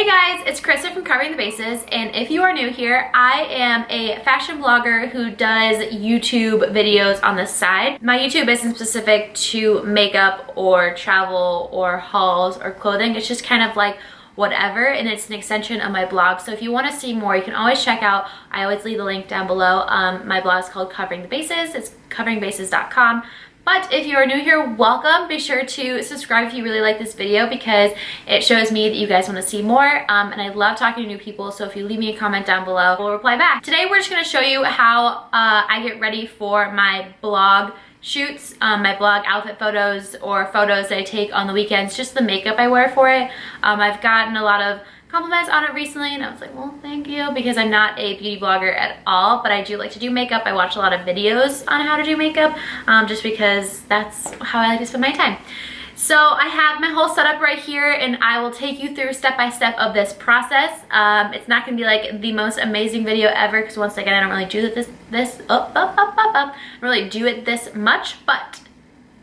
Hey guys, it's Krista from Covering the Bases, and if you are new here, I am a fashion blogger who does YouTube videos on the side. My YouTube isn't specific to makeup or travel or hauls or clothing. It's just kind of like whatever, and it's an extension of my blog. So if you want to see more, you can always check out, I always leave the link down below. My blog is called Covering the Bases. It's coveringbases.com. But if you are new here, welcome. Be sure to subscribe if you really like this video because it shows me that you guys want to see more. And I love talking to new people, so if you leave me a comment down below, we'll reply back. Today we're just going to show you how I get ready for my blog shoots, my blog outfit photos or photos that I take on the weekends, just the makeup I wear for it. I've gotten a lot of compliments on it recently, and I was like, well, thank you, because I'm not a beauty blogger at all, but I do like to do makeup. I watch a lot of videos on how to do makeup, just because that's how I like to spend my time. So I have my whole setup right here, and I will take you through step by step of this process. It's not gonna be like the most amazing video ever, because once again, I don't really do really do it this much, but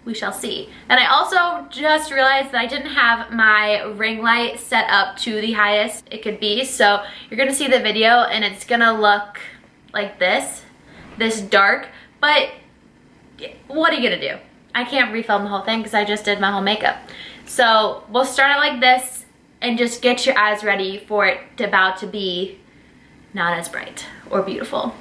we shall see. And I also just realized that I didn't have my ring light set up to the highest it could be. So you're gonna see the video and it's gonna look like this dark, but what are you gonna do? I can't refilm the whole thing because I just did my whole makeup. So we'll start out like this and just get your eyes ready for it to about to be not as bright or beautiful.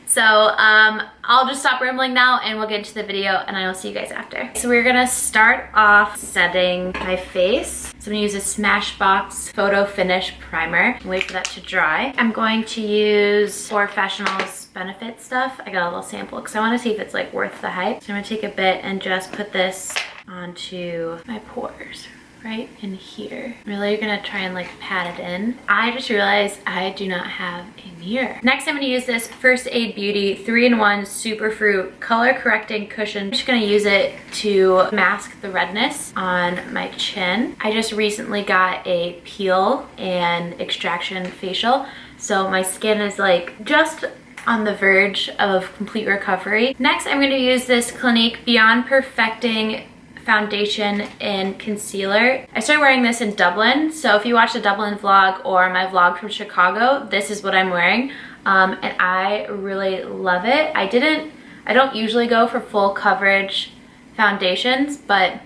So I'll just stop rambling now and we'll get into the video, and I will see you guys after. So we're gonna start off setting my face. So I'm gonna use a Smashbox Photo Finish Primer and wait for that to dry. I'm going to use Professional's Benefit stuff. I got a little sample because I wanna see if it's like worth the hype. So I'm gonna take a bit and just put this onto my pores. Right in here. Really gonna try and like pat it in. I just realized I do not have a mirror. Next, I'm gonna use this First Aid Beauty 3-in-1 Superfruit Color Correcting Cushion. I'm just gonna use it to mask the redness on my chin. I just recently got a peel and extraction facial, so my skin is like just on the verge of complete recovery. Next, I'm gonna use this Clinique Beyond Perfecting foundation and concealer. I started wearing this in Dublin, so if you watch the Dublin vlog or my vlog from Chicago, this is what I'm wearing, and I really love it. I don't usually go for full coverage foundations, but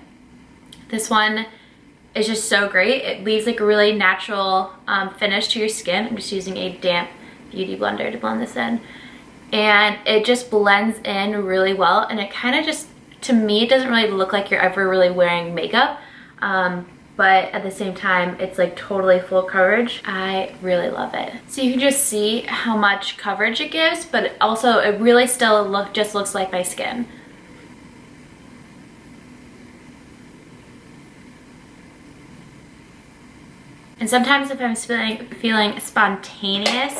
this one is just so great. It leaves like a really natural finish to your skin. I'm just using a damp beauty blender to blend this in, and it just blends in really well, and it kind of just, to me, it doesn't really look like you're ever really wearing makeup, but at the same time, it's like totally full coverage. I really love it. So you can just see how much coverage it gives, but also it really still just looks like my skin. And sometimes if I'm feeling spontaneous,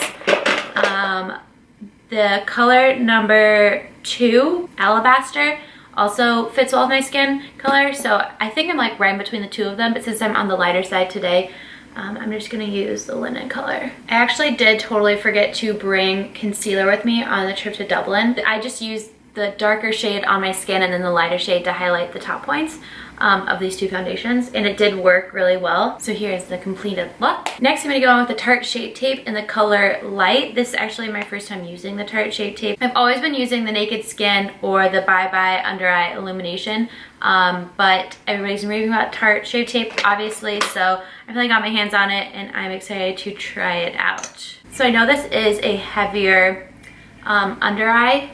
the color number 2, Alabaster, also fits well with my skin color, so I think I'm like right in between the two of them, but since I'm on the lighter side today, I'm just gonna use the linen color. I actually did totally forget to bring concealer with me on the trip to Dublin. I just used the darker shade on my skin and then the lighter shade to highlight the top points of these two foundations, and it did work really well. So here's the completed look. Next, I'm gonna go on with the Tarte Shape Tape in the color Light. This is actually my first time using the Tarte Shape Tape. I've always been using the Naked Skin or the Bye Bye Under Eye Illumination, but everybody's raving about Tarte Shape Tape, obviously, so I finally got my hands on it, and I'm excited to try it out. So I know this is a heavier under eye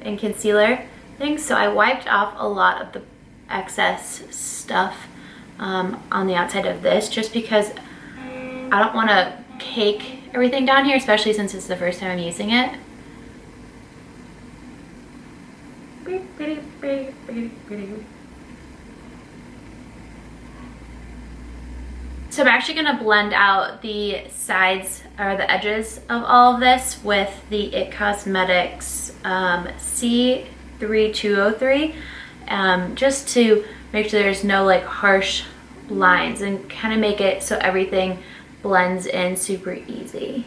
and concealer thing, so I wiped off a lot of the excess stuff on the outside of this, just because I don't want to cake everything down here, especially since it's the first time I'm using it. So I'm actually going to blend out the sides or the edges of all of this with the IT Cosmetics C3203. Just to make sure there's no like harsh lines and kind of make it so everything blends in super easy.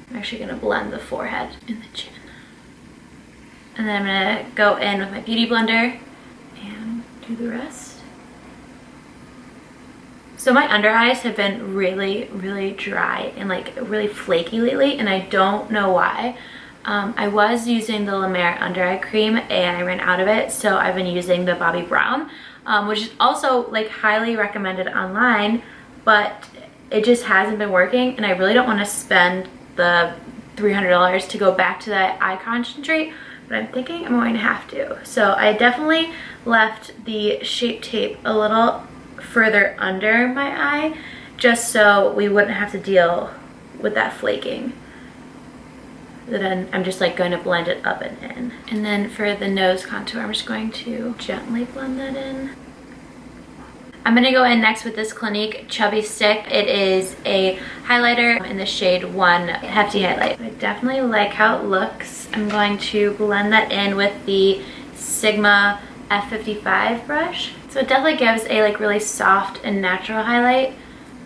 I'm actually gonna blend the forehead and the chin. And then I'm gonna go in with my beauty blender and do the rest. So my under eyes have been really dry and like really flaky lately, and I don't know why. I was using the La Mer under eye cream and I ran out of it, so I've been using the Bobbi Brown, which is also like highly recommended online, but it just hasn't been working, and I really don't want to spend the $300 to go back to that eye concentrate, but I'm thinking I'm going to have to. So I definitely left the Shape Tape a little further under my eye just so we wouldn't have to deal with that flaking. Then I'm just like going to blend it up and in. And then for the nose contour, I'm just going to gently blend that in. I'm gonna go in next with this Clinique Chubby Stick. It is a highlighter in the shade 1 Hefty Highlight. I definitely like how it looks. I'm going to blend that in with the Sigma F55 brush. So it definitely gives a like really soft and natural highlight.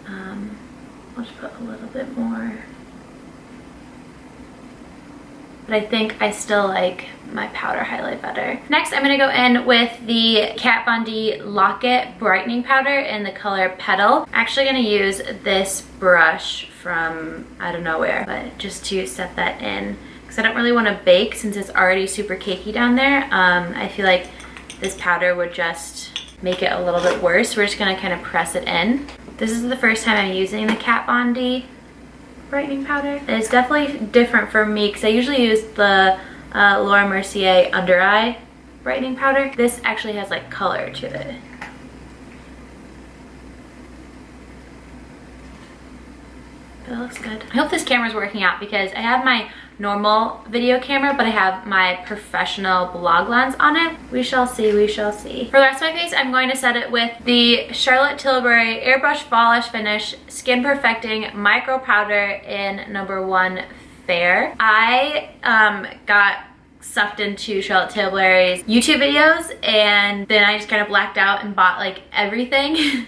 I'll just put a little bit more. But I think I still like my powder highlight better. Next, I'm gonna go in with the Kat Von D Lock-It Brightening Powder in the color Petal. I'm actually gonna use this brush from I don't know where, but just to set that in, because I don't really want to bake since it's already super cakey down there. I feel like this powder would just make it a little bit worse. We're just gonna kind of press it in. This is the first time I'm using the Kat Von D brightening powder. It's definitely different for me because I usually use the Laura Mercier under eye brightening powder. This actually has like color to it. It looks good. I hope this camera's working out because I have my normal video camera, but I have my professional blog lens on it. We shall see, we shall see. For the rest of my face, I'm going to set it with the Charlotte Tilbury Airbrush Polish Finish Skin Perfecting Micro Powder in number 1 Fair. I got sucked into Charlotte Tilbury's YouTube videos, and then I just kind of blacked out and bought like everything.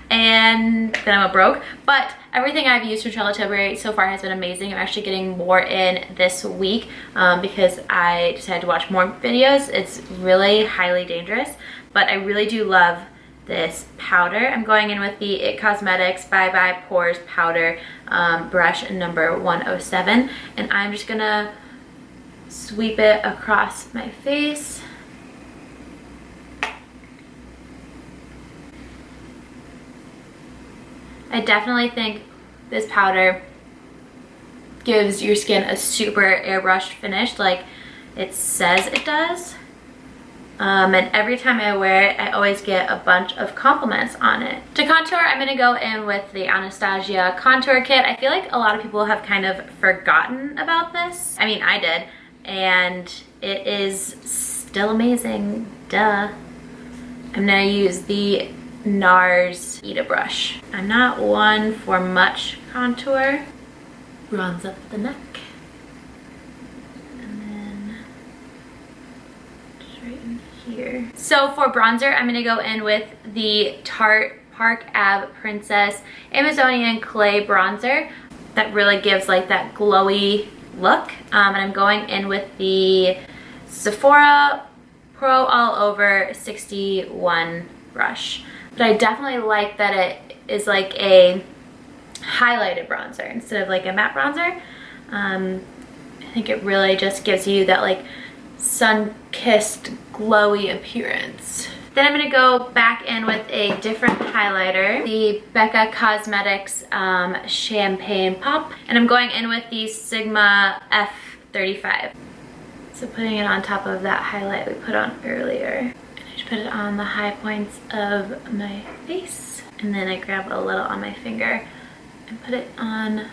And then I'm a broke, but everything I've used from Charlotte Tilbury so far has been amazing. I'm actually getting more in this week because I decided to watch more videos. It's really highly dangerous, but I really do love this powder. I'm going in with the It Cosmetics Bye Bye Pores Powder brush number 107, and I'm just gonna sweep it across my face. I definitely think this powder gives your skin a super airbrushed finish like it says it does. And every time I wear it, I always get a bunch of compliments on it. To contour, I'm gonna go in with the Anastasia Contour Kit. I feel like a lot of people have kind of forgotten about this. I mean, I did, and it is still amazing, duh. I'm gonna use the NARS Ita brush. I'm not one for much contour. Bronze up the neck. And then just right in here. So for bronzer, I'm gonna go in with the Tarte Park Ave Princess Amazonian Clay Bronzer. That really gives like that glowy look. And I'm going in with the Sephora Pro All Over 61 brush. But I definitely like that it is like a highlighted bronzer instead of like a matte bronzer. I think it really just gives you that like sun-kissed glowy appearance. Then I'm gonna go back in with a different highlighter, the Becca Cosmetics Champagne Pop, and I'm going in with the Sigma F35. So putting it on top of that highlight we put on earlier. Put it on the high points of my face, and then I grab a little on my finger and put it on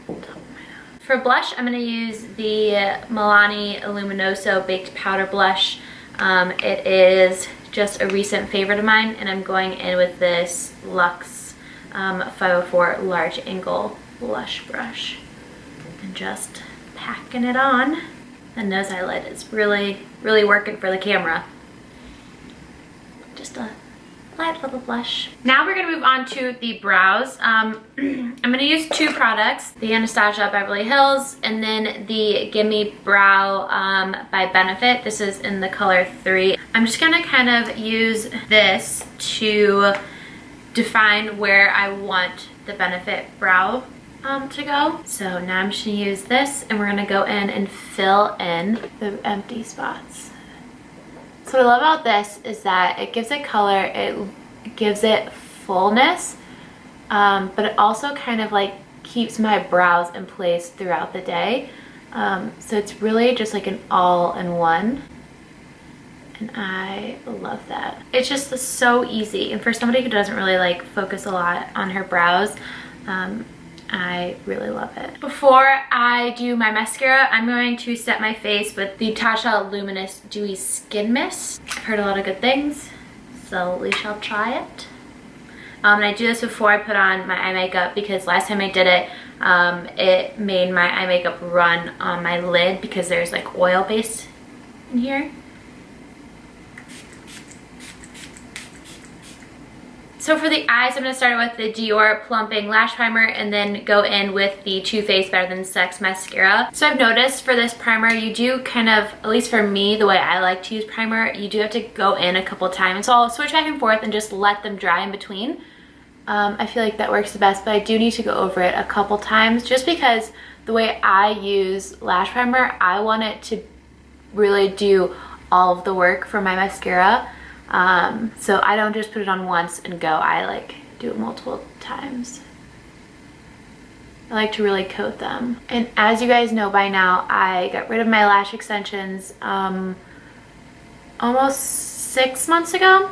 top of my nose. For blush, I'm going to use the Milani Luminoso Baked Powder Blush. It is just a recent favorite of mine, and I'm going in with this Luxe 504 Large Angle Blush Brush and just packing it on. The nose highlight is really working for the camera. Just a light little blush. Now we're gonna move on to the brows. I'm gonna use 2 products, the Anastasia Beverly Hills and then the Gimme Brow by Benefit. This is in the color 3. I'm just gonna kind of use this to define where I want the Benefit brow to go. So now I'm just gonna use this and we're gonna go in and fill in the empty spots. So what I love about this is that it gives it color, it gives it fullness, but it also kind of like keeps my brows in place throughout the day. So it's really just like an all-in-one. And I love that. It's just so easy. And for somebody who doesn't really like focus a lot on her brows, I really love it. Before I do my mascara, I'm going to set my face with the Tatcha Luminous Dewy Skin Mist. I've heard a lot of good things, so we shall try it. And I do this before I put on my eye makeup because last time I did it, it made my eye makeup run on my lid because there's like oil base in here. So for the eyes, I'm going to start with the Dior Plumping Lash Primer and then go in with the Too Faced Better Than Sex Mascara. So I've noticed for this primer, you do kind of, at least for me, the way I like to use primer, you do have to go in a couple times. So I'll switch back and forth and just let them dry in between. I feel like that works the best, but I do need to go over it a couple times just because the way I use lash primer, I want it to really do all of the work for my mascara. So I don't just put it on once and go. I like do it multiple times. I like to really coat them. And as you guys know by now, I got rid of my lash extensions almost 6 months ago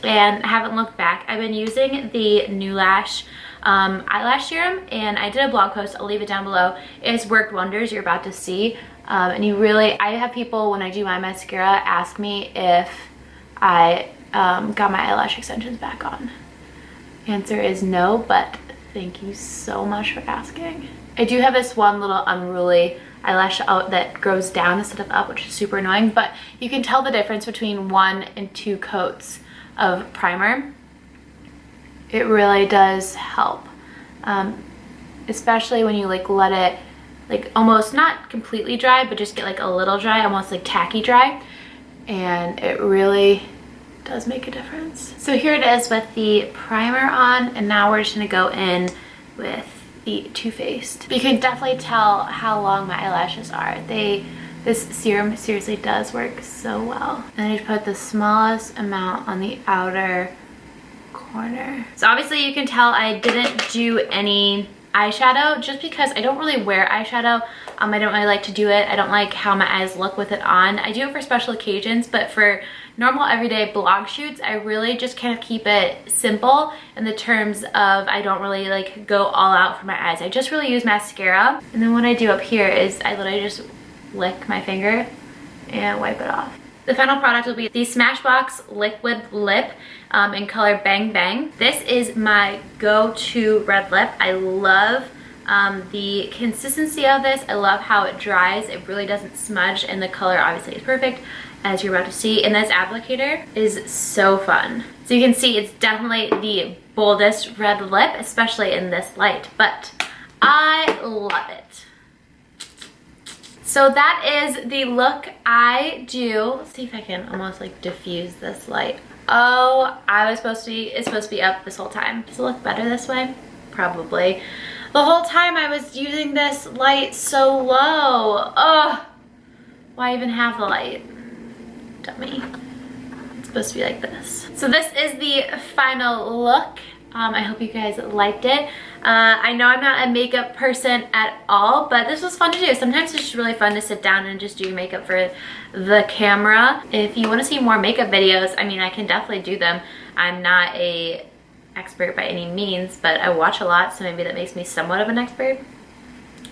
and haven't looked back. I've been using the New Lash eyelash serum, and I did a blog post. I'll leave it down below. It's worked wonders. You're about to see. And you really, I have people when I do my mascara ask me if I got my eyelash extensions back on. Answer is no, but thank you so much for asking. I do have this one little unruly eyelash out that grows down instead of up, which is super annoying, but you can tell the difference between 1 and 2 coats of primer. It really does help, especially when you like let it like almost not completely dry, but just get like a little dry, almost like tacky dry, and it really does make a difference. So here it is with the primer on, and now we're just gonna go in with the Too Faced. You can definitely tell how long my eyelashes are. This serum seriously does work so well. And I just put the smallest amount on the outer corner. So obviously you can tell I didn't do any eyeshadow just because I don't really wear eyeshadow. I don't really like to do it. I don't like how my eyes look with it on. I do it for special occasions, but for normal everyday blog shoots, I really just kind of keep it simple in the terms of I don't really like go all out for my eyes. I just really use mascara. And then what I do up here is I literally just lick my finger and wipe it off. The final product will be the Smashbox Liquid Lip in color Bang Bang. This is my go-to red lip. I love the consistency of this. I love how it dries. It really doesn't smudge, and the color obviously is perfect, as you're about to see. And this applicator is so fun. So you can see it's definitely the boldest red lip, especially in this light, but I love it. So that is the look I do. Let's see if I can almost like diffuse this light. Oh, it's supposed to be up this whole time. Does it look better this way? Probably. The whole time I was using this light so low. Oh, why even have the light? Dummy. It's supposed to be like this. So this is the final look. I hope you guys liked it. I know I'm not a makeup person at all, but this was fun to do. Sometimes it's just really fun to sit down and just do makeup for the camera. If you want to see more makeup videos, I mean, I can definitely do them. I'm not a expert by any means, but I watch a lot, so maybe that makes me somewhat of an expert.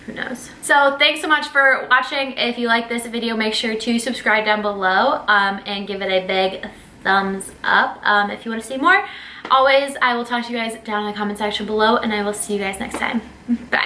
Who knows? So thanks so much for watching. If you like this video, make sure to subscribe down below and give it a big thumbs up if you want to see more. Always, I will talk to you guys down in the comment section below, and I will see you guys next time. Bye.